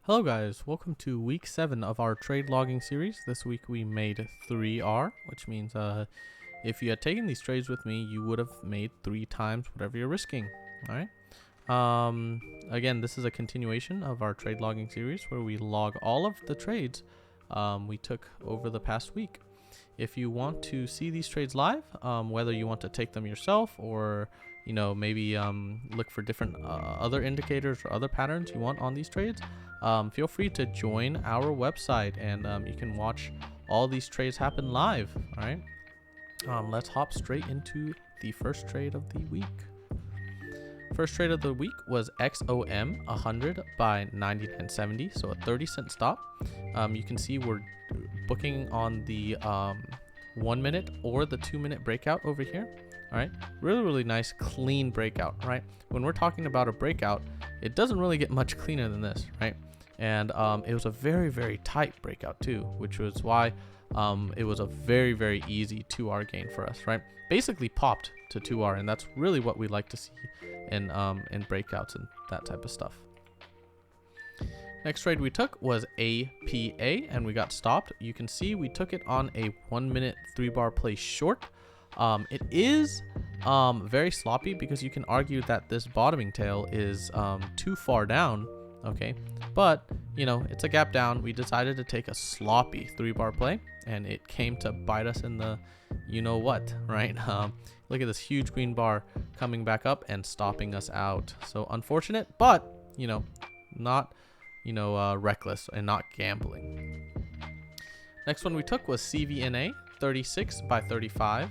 Hello guys, welcome to week 7 of our trade logging series. This week we made 3R, which means if you had taken these trades with me, you would have made 3 times whatever you're risking. Alright. Again, this is a continuation of our trade logging series where we log all of the trades we took over the past week. If you want to see these trades live, whether you want to take them yourself or maybe look for different other indicators or other patterns you want on these trades, feel free to join our website and you can watch all these trades happen live. All right, let's hop straight into the first trade of the week. First trade of the week was XOM 100 by 99.70, so a 30-cent stop. You can see we're booking on the 1 minute or the 2 minute breakout over here. All right, really nice clean breakout, right? When we're talking about a breakout, it doesn't really get much cleaner than this, right? And it was a very tight breakout too, which was why it was a very easy 2R gain for us, right? Basically popped to 2R, and that's really what we like to see in breakouts and that type of stuff. Next trade we took was APA, and we got stopped. You can see we took it on a 1 minute 3-bar play short. It is very sloppy because you can argue that this bottoming tail is too far down, okay? But, it's a gap down. We decided to take a sloppy 3-bar play, and it came to bite us in the you-know-what, right? Look at this huge green bar coming back up and stopping us out. So unfortunate, but, not, reckless and not gambling. Next one we took was CVNA 36 by 35.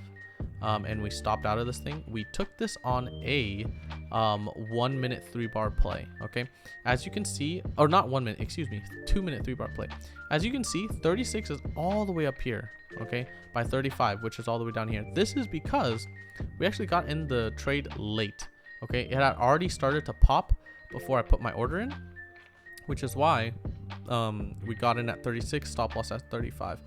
And we stopped out of this thing. We took this on a 1 minute 3-bar play. Okay, as you can see, or not 1 minute, excuse me, 2 minute 3-bar play. As you can see, 36 is all the way up here, okay, by 35, which is all the way down here. This is because we actually got in the trade late. Okay, it had already started to pop before I put my order in, which is why we got in at 36, stop loss at 35.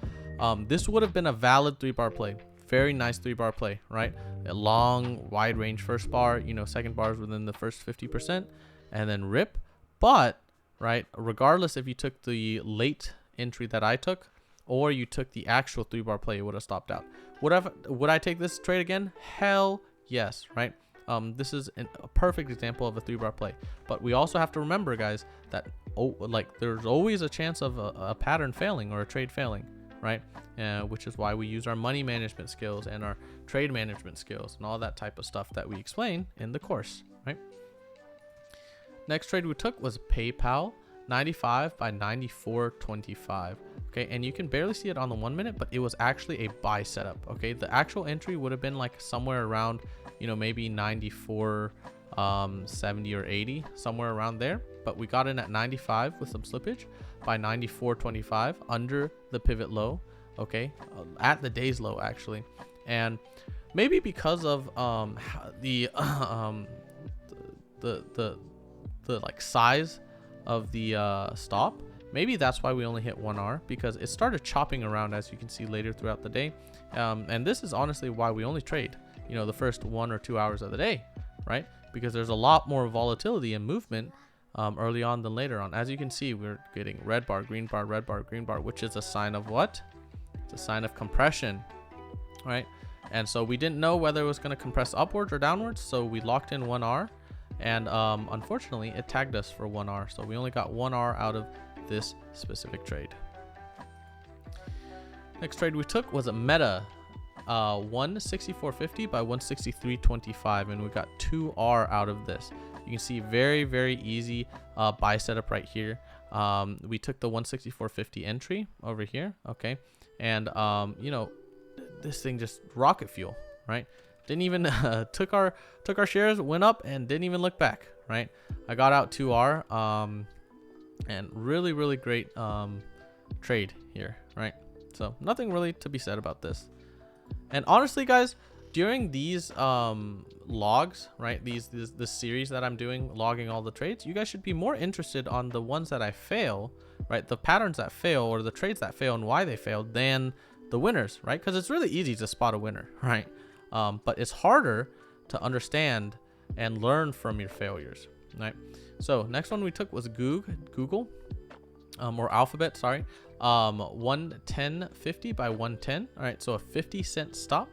This would have been a valid 3-bar play. Very nice 3-bar play, right? A long, wide range first bar, second bar is within the first 50%, and then rip. But, right, regardless if you took the late entry that I took, or you took the actual 3-bar play, it would have stopped out. Would I take this trade again? Hell yes, right? This is a perfect example of a 3-bar play. But we also have to remember, guys, that there's always a chance of a pattern failing or a trade failing, right? Which is why we use our money management skills and our trade management skills and all that type of stuff that we explain in the course, right? Next trade we took was PayPal 95 by 94.25. Okay, and you can barely see it on the 1 minute, but it was actually a buy setup. Okay, the actual entry would have been like somewhere around, maybe 94, 70 or 80, somewhere around there. But we got in at 95 with some slippage by 94.25 under the pivot low. Okay, at the day's low actually, and maybe because of the like size of the stop, maybe that's why we only hit 1R, because it started chopping around, as you can see later throughout the day. And this is honestly why we only trade the first 1 or 2 hours of the day, right? Because there's a lot more volatility and movement early on than later on. As you can see, we're getting red bar, green bar, red bar, green bar, which is a sign of what? It's a sign of compression, right? And so we didn't know whether it was going to compress upwards or downwards, so we locked in 1R, and unfortunately it tagged us for 1R, so we only got 1R out of this specific trade. Next trade we took was a Meta 164.50 by 163.25, and we got 2R out of this. You can see very easy buy setup right here. We took the 164.50 entry over here, okay, and this thing just rocket fuel, right? Didn't even took our shares, went up and didn't even look back, right? I got out 2R, and really great trade here, right? So nothing really to be said about this. And honestly, guys, during these logs, right, this series that I'm doing, logging all the trades, you guys should be more interested on the ones that I fail, right, the patterns that fail or the trades that fail and why they failed, than the winners, right? Because it's really easy to spot a winner, right? But it's harder to understand and learn from your failures, right? So next one we took was Google or alphabet, sorry, 110.50 by 110. All right, so a 50-cent stop.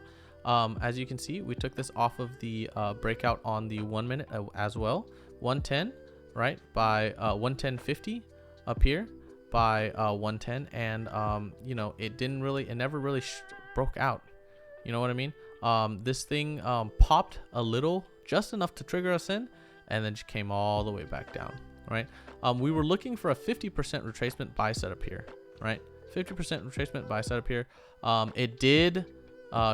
As you can see, we took this off of the breakout on the 1 minute as well. 110, right, by 110.50 up here by 110, and you know, it never really broke out. You know what I mean? This thing popped a little, just enough to trigger us in, and then just came all the way back down. Right? We were looking for a 50% retracement buy setup here, right? 50% retracement buy setup here. It did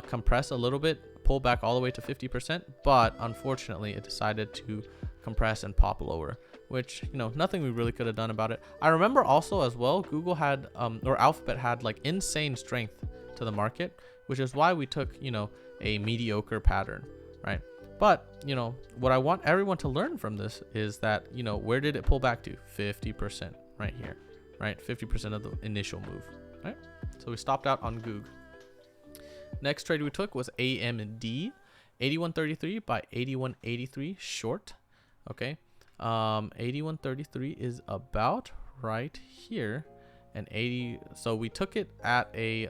compress a little bit, pull back all the way to 50%, but unfortunately it decided to compress and pop lower, which, you know, nothing we really could have done about it. I remember also as well, Google had, or Alphabet had like insane strength to the market, which is why we took, you know, a mediocre pattern, right? But, you know, what I want everyone to learn from this is that, you know, where did it pull back to? 50% right here, right? 50% of the initial move, right? So we stopped out on GOOG. Next trade we took was AMD, 81.33 by 81.83 short. Okay. 81.33 is about right here, and 80. So we took it at a,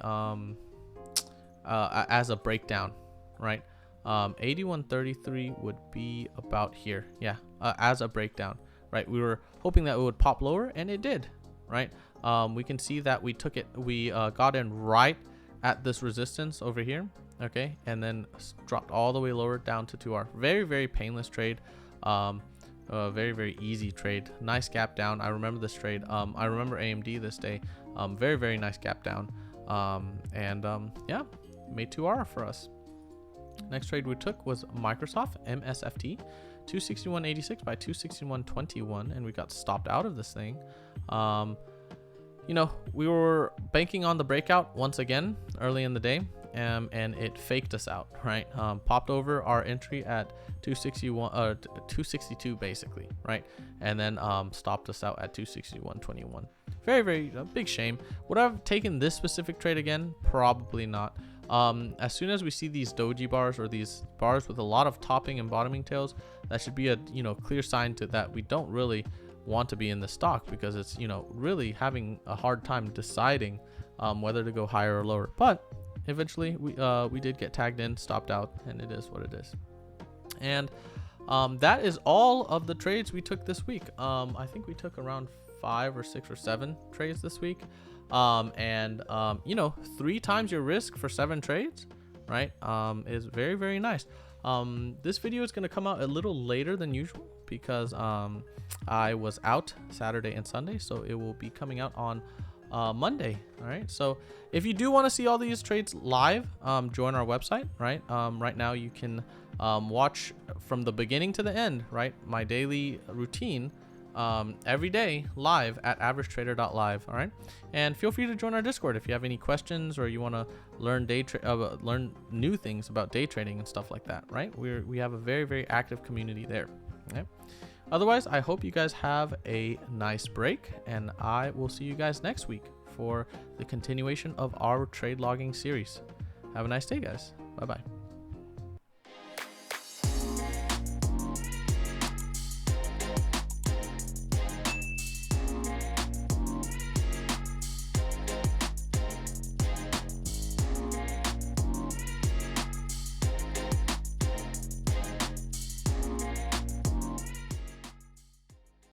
as a breakdown, right? 81.33 would be about here, yeah, as a breakdown, right? We were hoping that it would pop lower, and it did, right? We can see that we took it, we got in right at this resistance over here, okay, and then dropped all the way lower down to 2R. Very, very painless trade, very, very easy trade. Nice gap down. I remember this trade. I remember AMD this day. Very, very nice gap down, yeah, made 2R for us. Next trade we took was Microsoft MSFT, 261.86 by 261.21, and we got stopped out of this thing. You know, we were banking on the breakout once again early in the day, and it faked us out, right? Popped over our entry at 262 basically, right? And then stopped us out at 261.21. Very, very big shame. Would I have taken this specific trade again? Probably not. As soon as we see these doji bars, or these bars with a lot of topping and bottoming tails, that should be a, you know, clear sign to that we don't really want to be in the stock, because it's, you know, really having a hard time deciding whether to go higher or lower. But eventually we did get tagged in, stopped out, and it is what it is. And that is all of the trades we took this week. I think we took around 5 or 6 or 7 trades this week. You know, 3 times your risk for 7 trades, right, is very, very nice. This video is going to come out a little later than usual because I was out Saturday and Sunday, so it will be coming out on Monday. All right, so if you do want to see all these trades live, join our website, right? Right now you can watch from the beginning to the end, right, my daily routine every day live at averagetrader.live. All right, and feel free to join our Discord if you have any questions, or you want to learn learn new things about day trading and stuff like that, right? We have a very, very active community there. Okay, otherwise, I hope you guys have a nice break, and I will see you guys next week for the continuation of our trade logging series. Have a nice day, guys. Bye bye.